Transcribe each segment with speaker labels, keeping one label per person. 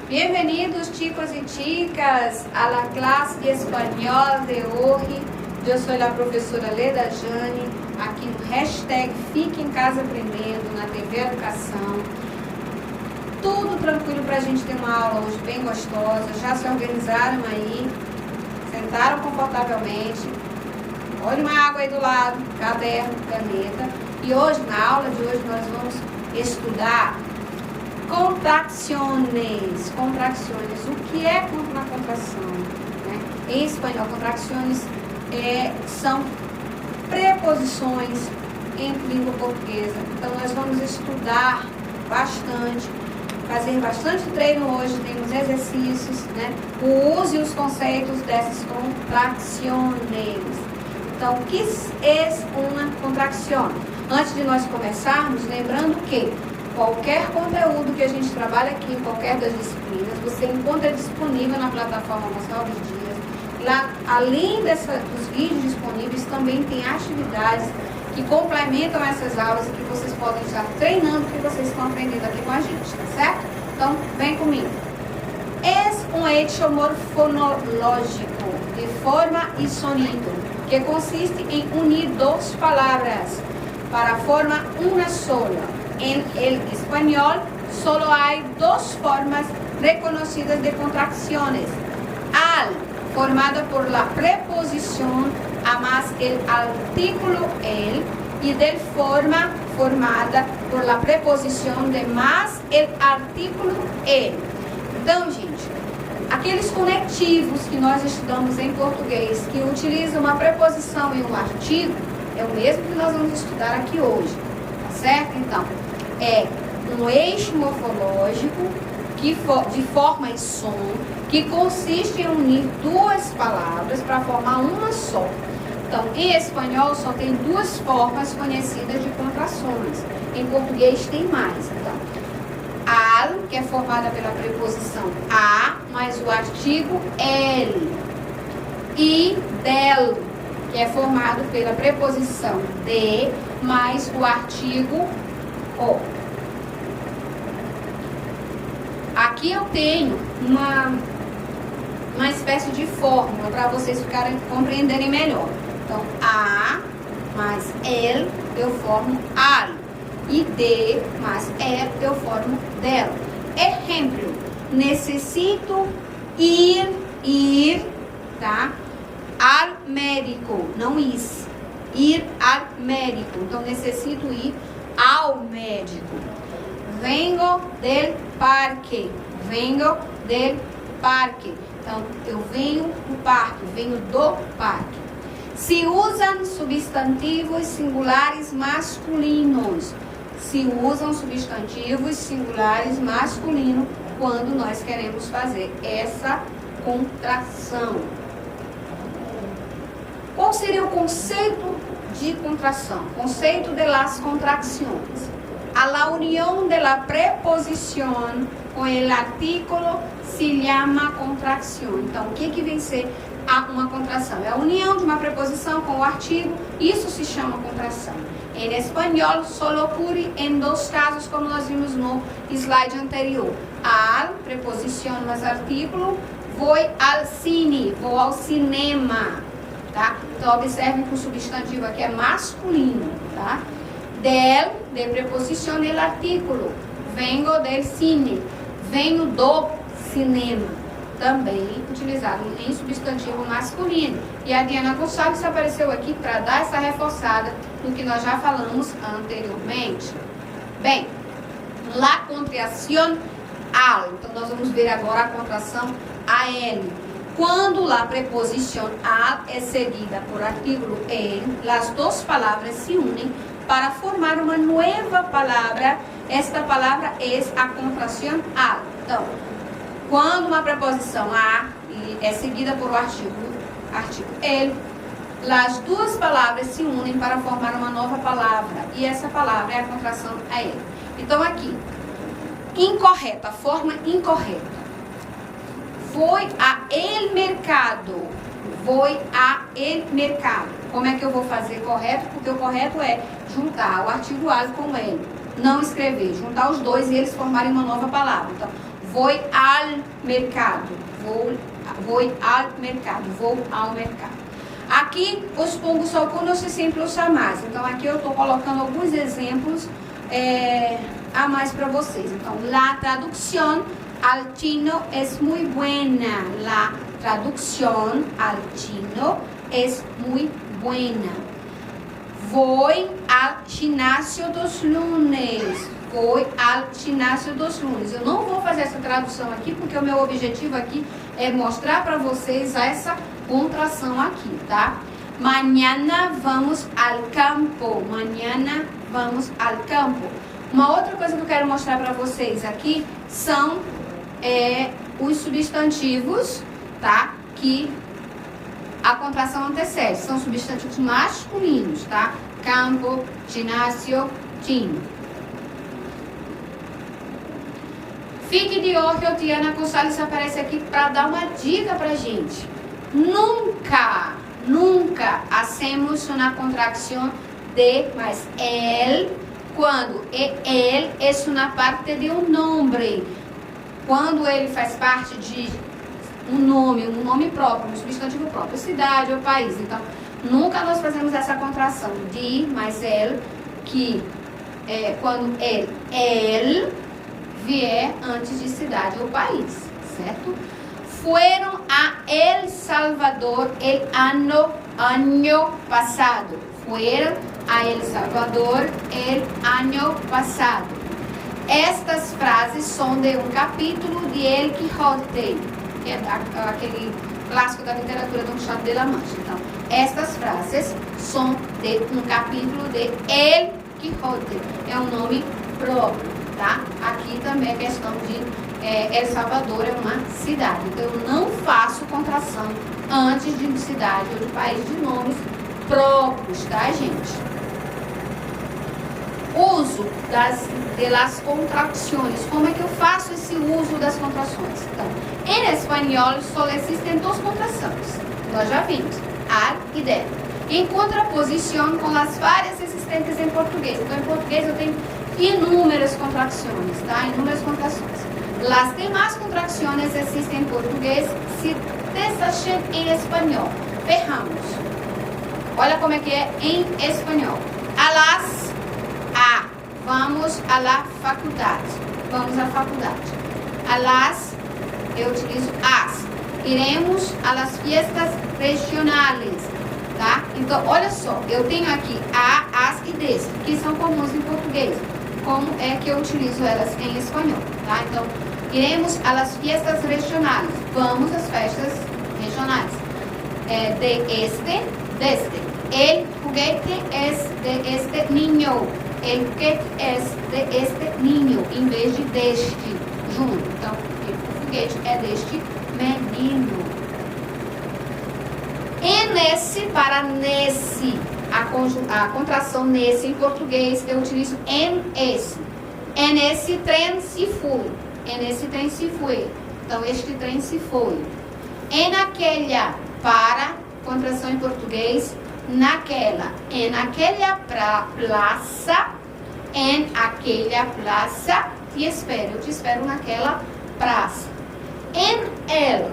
Speaker 1: Bienvenidos chicos y chicas a la clase de español de hoje. Eu sou a professora Leda Jane, aqui no hashtag Fique em Casa Aprendendo, na TV Educação. Tudo tranquilo para a gente ter uma aula hoje bem gostosa. Já se organizaram aí, sentaram confortavelmente. Olha uma água aí do lado, caderno, caneta. E hoje, na aula de hoje, nós vamos estudar contracciones. Contracciones. O que é uma contração? Né? Em espanhol, contracciones são preposições em língua portuguesa. Então, nós vamos estudar bastante, fazer bastante treino hoje. Temos exercícios, né? O uso e os conceitos dessas contracciones. Então, o que é uma contracção? Antes de nós começarmos, lembrando que qualquer conteúdo que a gente trabalha aqui, em qualquer das disciplinas, você encontra disponível na plataforma Nos Novos Dias. Lá, além dos vídeos disponíveis, também tem atividades que complementam essas aulas e que vocês podem estar treinando, que vocês estão aprendendo aqui com a gente, tá certo? Então, vem comigo. É um hecho morfológico de forma e sonido, que consiste em unir duas palavras para formar uma sola. En el español solo hay dos formas reconocidas de contracciones. Al, formada por la preposición a más el artículo el, y del forma formada por la preposición de más el artículo el. Então, gente, aqueles conectivos que nós estudamos em português, que utilizam uma preposição e um artigo, é o mesmo que nós vamos estudar aqui hoje, tá certo? Então, é um eixo morfológico de forma e som, que consiste em unir duas palavras para formar uma só. Então, em espanhol só tem duas formas conhecidas de contrações. Em português tem mais. Então, al, que é formada pela preposição a, mais o artigo el. E del, que é formado pela preposição de, mais o artigo o. Aqui eu tenho uma espécie de fórmula para vocês compreenderem melhor. Então, a mais el, eu formo al. E de mais el, eu formo del. Exemplo, necessito ir, tá? Al médico, não ir al médico. Então, necessito ir ao médico. Vengo del parque. Vengo del parque. Então, eu venho do parque, venho do parque. Se usam substantivos singulares masculinos. Se usam substantivos singulares masculinos quando nós queremos fazer essa contração. Qual seria o conceito de contração? Conceito de las contracciones. A la unión de la preposición com el artículo se llama contracción. Então, o que vem ser uma contração? É a união de uma preposição com o artigo, isso se chama contração. Em espanhol, só ocorre em dois casos, como nós vimos no slide anterior. Al, preposição mais artículo, vou al cine, vou ao cinema. Tá? Então, observem que o substantivo aqui é masculino, tá? Del, de preposição del artículo. Vengo del cine. Venho do cinema. Também utilizado em substantivo masculino. E a Diana Gonçalves apareceu aqui para dar essa reforçada no que nós já falamos anteriormente. Bem, la contração al. Então, nós vamos ver agora a contração al. Quando a preposição al é seguida por artículo el, as duas palavras se unem para formar uma nova palavra. Esta palavra é a contração al. Então, quando uma preposição a é seguida por artigo el, as duas palavras se unem para formar uma nova palavra. E essa palavra é a contração a el. Então, aqui, incorreta, forma incorreta. vou a el mercado. Vou a el mercado. Como é que eu vou fazer correto? Porque o correto é juntar o artigo al com el. Não escrever, juntar os dois e eles formarem uma nova palavra. Então, vou al mercado. Vou al mercado. Vou ao mercado. Aqui, os pongo alguns exemplos a mais. Então, aqui eu estou colocando alguns exemplos a mais para vocês. Então, la traducción al chino es muy buena. La traducción al chino es muy buena. Voy al ginásio dos lunes. Voy al ginásio dos lunes. Eu não vou fazer essa tradução aqui, porque o meu objetivo aqui é mostrar para vocês essa contração aqui, tá? Mañana vamos al campo. Mañana vamos al campo. Uma outra coisa que eu quero mostrar para vocês aqui são os substantivos, tá? Que a contração antecede. São substantivos masculinos, tá? Campo, ginásio, chino. Fique de olho, Diana Gonçalves aparece aqui para dar uma dica pra gente. Nunca hacemos uma contracção de mais el quando el é uma parte de um nome. Quando ele faz parte de um nome próprio, um substantivo próprio, cidade ou país. Então, nunca nós fazemos essa contração de mais el, que é quando el vier antes de cidade ou país, certo? Fueron a El Salvador el año pasado. Fueron a El Salvador el año pasado. Estas frases são de um capítulo de El Quijote, que é aquele clássico da literatura Don Quixote de la Mancha. Então, estas frases são de um capítulo de El Quijote. É um nome próprio, tá? Aqui também é questão de El Salvador é uma cidade. Então, eu não faço contração antes de cidade ou de país de nomes próprios, tá, gente? Uso das contrações. Como é que eu faço esse uso das contrações? Então, em espanhol só existem duas contrações. Nós já vimos, al e del. Em contraposição com as várias existentes em português. Então, em português eu tenho inúmeras contrações, tá? Inúmeras contrações. As demais contrações existem em português, se desachem em espanhol. Ferramos. Olha como é que é em espanhol. Vamos à la faculdade. Vamos à faculdade. Eu utilizo as. Iremos a las fiestas regionales, tá? Então, olha só, eu tenho aqui a, as e des, que são comuns em português. Como é que eu utilizo elas em espanhol, tá? Então, iremos a las fiestas regionales. Vamos às festas regionais. Deste. El juguete es de este niño. El juguete es de este niño, em vez de deste, junto. Então, o foguete é deste menino. E nesse, para nesse, a contração nesse em português, eu utilizo en esse. En esse trem se foi. En esse trem se foi. Então, este trem se foi. En aquela, para, contração em português, naquela. En aquela praça, en aquela praça, te espero. Eu te espero naquela praça. En el,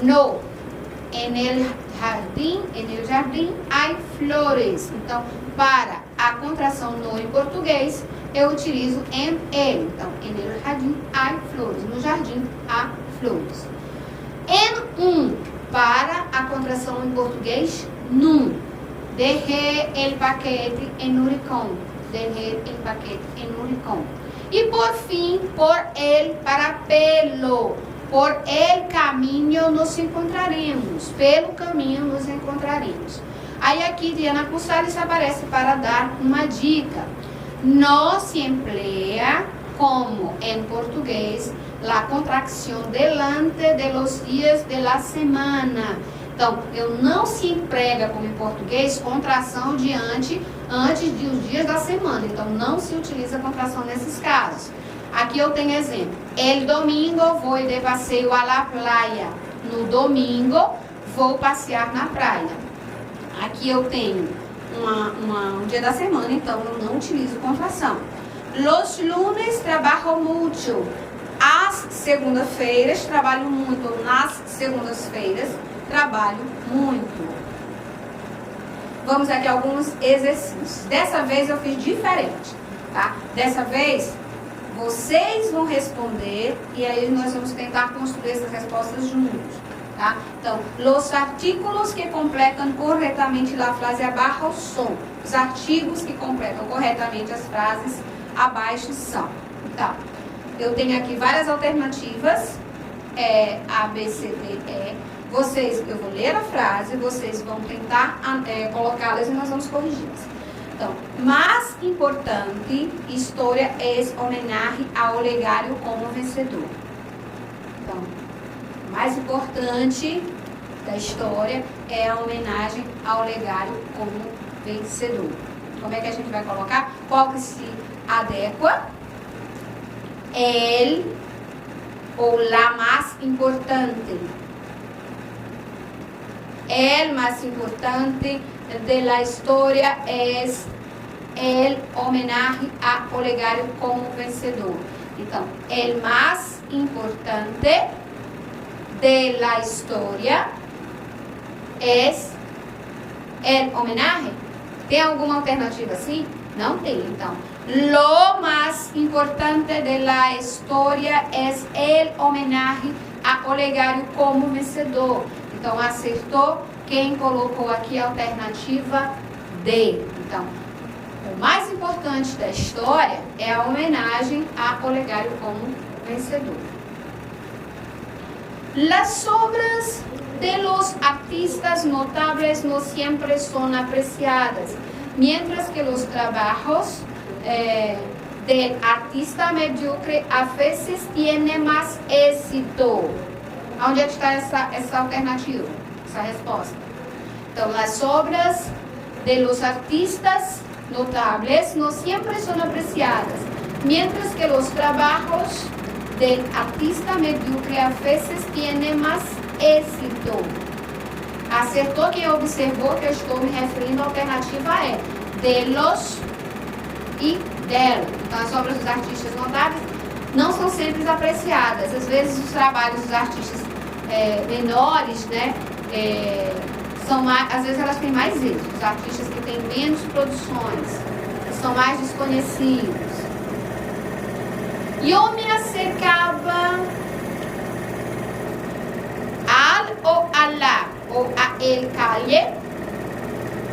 Speaker 1: no. En el jardim há flores. Então, para a contração no em português, eu utilizo en el. Então, en el jardim há flores. No jardim há flores. En para a contração em português, num. Dejé el paquete en un rincón. Dejé el paquete en un rincón. E por fim, por el, para pelo. Por el caminho nos encontraremos. Pelo caminho nos encontraremos. Aí aqui Diana Gonçalves aparece para dar uma dica. No se emplea como em português la contracción delante de los días de la semana. Então, eu não se emprega como em português contração antes dos dias da semana. Então, não se utiliza contração nesses casos. Aqui eu tenho exemplo. El domingo vou de passeio a la playa. No domingo vou passear na praia. Aqui eu tenho um dia da semana, então eu não utilizo contração. Los lunes trabajo mucho. As segundas-feiras trabalho muito. Nas segundas-feiras trabalho muito. Vamos aqui a alguns exercícios. Dessa vez eu fiz diferente, tá? Dessa vez vocês vão responder e aí nós vamos tentar construir essas respostas juntos, tá? Então, los artículos que completam corretamente a frase abaixo são. Os artigos que completam corretamente as frases abaixo são. Tá? Eu tenho aqui várias alternativas, A, B, C, D, E. Eu vou ler a frase, vocês vão tentar colocá-las e nós vamos corrigi-las. Então, mais importante, história é homenagem ao Olegário como vencedor. Então, mais importante da história é a homenagem ao Olegário como vencedor. Como é que a gente vai colocar? Qual que se adequa? El ou la mais importante. El más importante de la historia es el homenaje a Olegário como vencedor. Então, el más importante de la historia es el homenaje. Tem alguma alternativa assim? Não tem. Então, lo más importante de la historia es el homenaje a Olegário como vencedor. Então, acertou quem colocou aqui a alternativa D. Então, o mais importante da história é a homenagem a Olegário como vencedor. Las obras de los artistas notables no siempre son apreciadas, mientras que los trabajos del artista mediocre a veces tienen más éxito. Onde é que está essa alternativa, essa resposta? Então, las obras de los artistas notables no siempre son apreciadas, mientras que los trabajos del artista medíocre a veces tienen más éxito. Acertou quem observou que eu estou me referindo à alternativa de los e del. Então, as obras dos artistas notáveis não são sempre apreciadas. Às vezes, os trabalhos dos artistas menores, né, são mais, às vezes elas têm mais êxito. Os artistas que têm menos produções, são mais desconhecidos. Eu me acercava al o a la o a el calle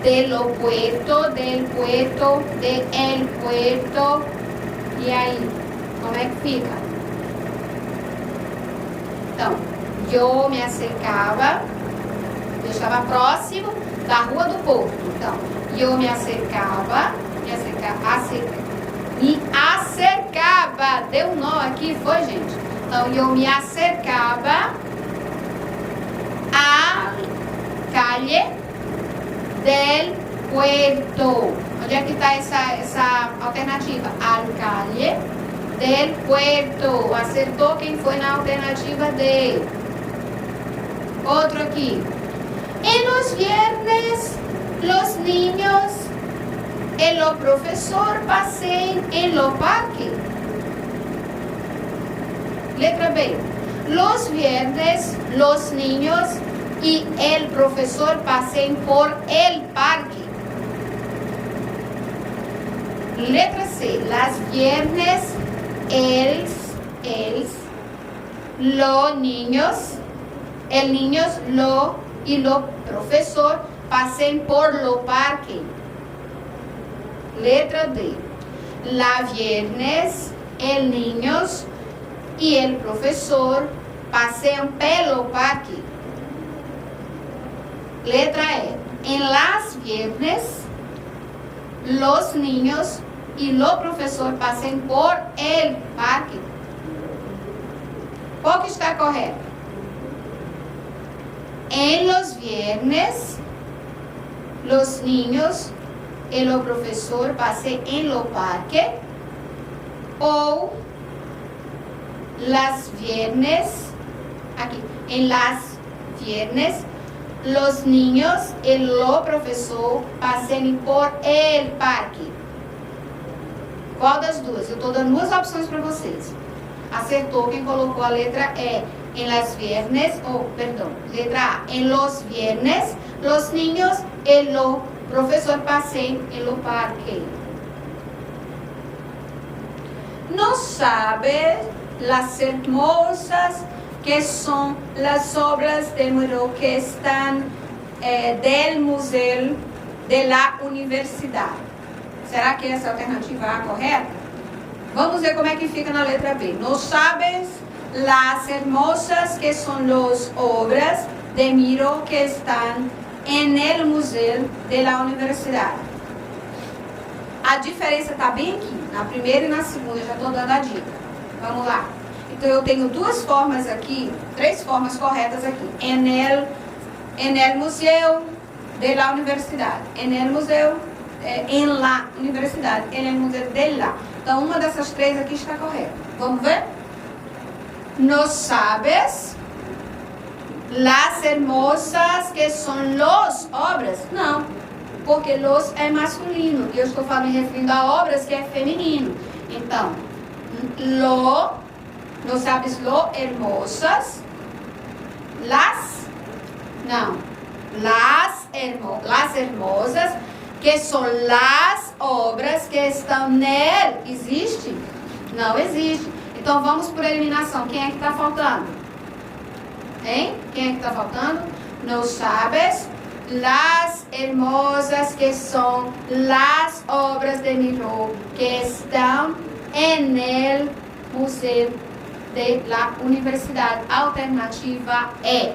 Speaker 1: del puerto, del puerto, e aí, como é que fica? Então, eu me acercava, eu estava próximo da rua do porto. Então, eu me acercava, deu um nó aqui, foi, gente? Então, eu me acercava à calle del puerto. Onde é que está essa alternativa? Al calle del puerto. Acertou quem foi na alternativa D. Outro aqui. En los viernes, los niños y los profesores pasean en los parques. Letra B. Los viernes, los niños y el profesor pasean por el parque. Letra C. Las viernes, los niños, y los profesores pasean por los parques. Letra D. La viernes, el niños y el profesor pasean pelo parque. Letra E. En las viernes, los niños y los profesores pasean por el parque. Qual que está correto? En los viernes, los niños y los profesores pasean en los parques. Ou las viernes, aquí, en las viernes, los niños e o professor passem por el parque. Qual das duas? Eu estou dando duas opções para vocês. Acertou quem colocou a letra E. En las viernes, letra A. En los viernes, los niños e o professor passem pelo parque. No sabe las hermosas que son las obras de Miró que están del museu de la universidade. Será que essa alternativa A é correta? Vamos ver como é que fica na letra B. No sabes las hermosas que son las obras de Miró que están en el museu de la universidade. A diferença está bem aqui, na primeira e na segunda, já estou dando a dica. Vamos lá. Então eu tenho duas formas aqui, três formas corretas aqui. En el museu de la universidade. En el museu, en la universidade. En el museu de la. Então uma dessas três aqui está correta. Vamos ver? No sabes las hermosas que son los obras? Não, porque los é masculino e eu estou falando referindo a obras que é feminino. Então, no sabes lo hermosas, las hermosas que são las obras que estão nele. Existe? Não existe. Então vamos por eliminação. Quem é que está faltando? Hein? Quem é que está faltando? No sabes las hermosas que são las obras de Miró que estão en el museu de la universidade. Alternativa E.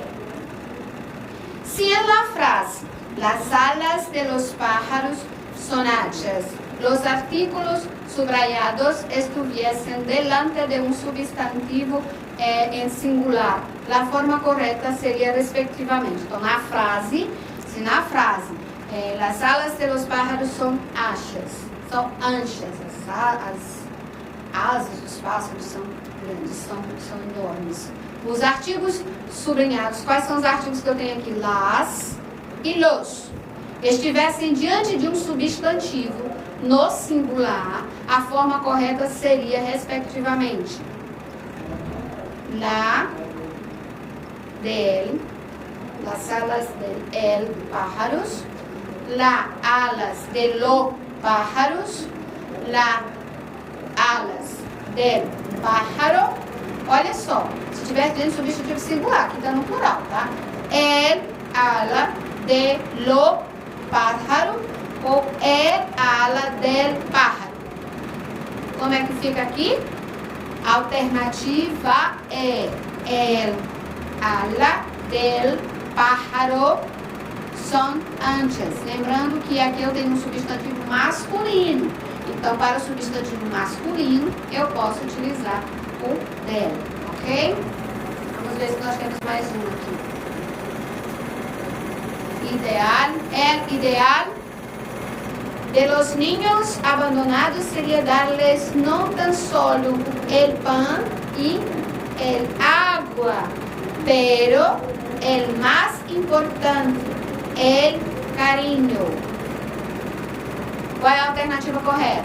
Speaker 1: Si en la frase las alas de los pájaros son anchas, los artículos subrayados estuviesen delante de un substantivo en singular, la forma correta seria respectivamente. Então, na frase, se na frase las alas de los pájaros são anchas, as asas dos pássaros são grandes, são enormes. Os artigos sublinhados, quais são os artigos que eu tenho aqui? Las e los. Estivessem diante de um substantivo no singular, a forma correta seria, respectivamente, las alas del pájaros, las alas de los pájaros, las alas del pájaro. Olha só, se tiver dentro do substantivo singular, aqui está no plural, tá? El ala de lo pájaro ou el ala del pájaro. Como é que fica aqui? Alternativa é el ala del pájaro são anchas. Lembrando que aqui eu tenho um substantivo masculino. Então, para o substantivo masculino, eu posso utilizar o del, ok? Vamos ver se nós temos mais um aqui. El ideal de los niños abandonados sería darles no tan solo el pan y el agua, pero el más importante, el cariño. Qual é a alternativa correta?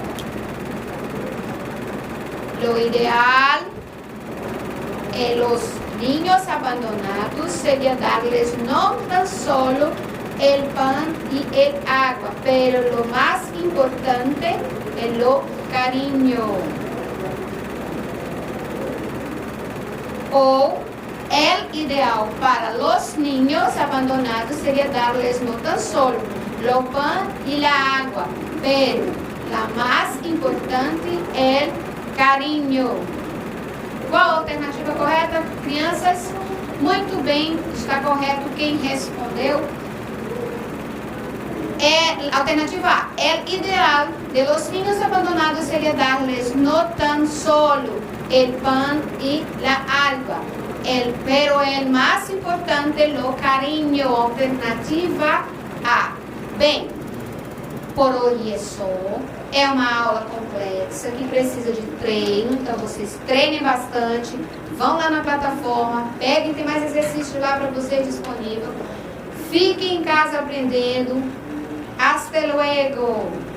Speaker 1: Lo ideal en los niños abandonados sería darles no tan solo el pan y el agua, pero lo más importante es lo cariño. O el ideal para los niños abandonados sería darles no tan solo lo pan y la agua, pero la más importante es el cariño. Qual a alternativa correta? Crianças, muito bem, está correto quem respondeu. Alternativa A. El ideal de los niños abandonados sería darles no tan solo el pan y la agua, pero el más importante, lo cariño. Alternativa A. Bem, por hoje é só. É uma aula complexa que precisa de treino, então vocês treinem bastante. Vão lá na plataforma, peguem, tem mais exercícios lá para vocês disponível. Fiquem em casa aprendendo. Hasta luego!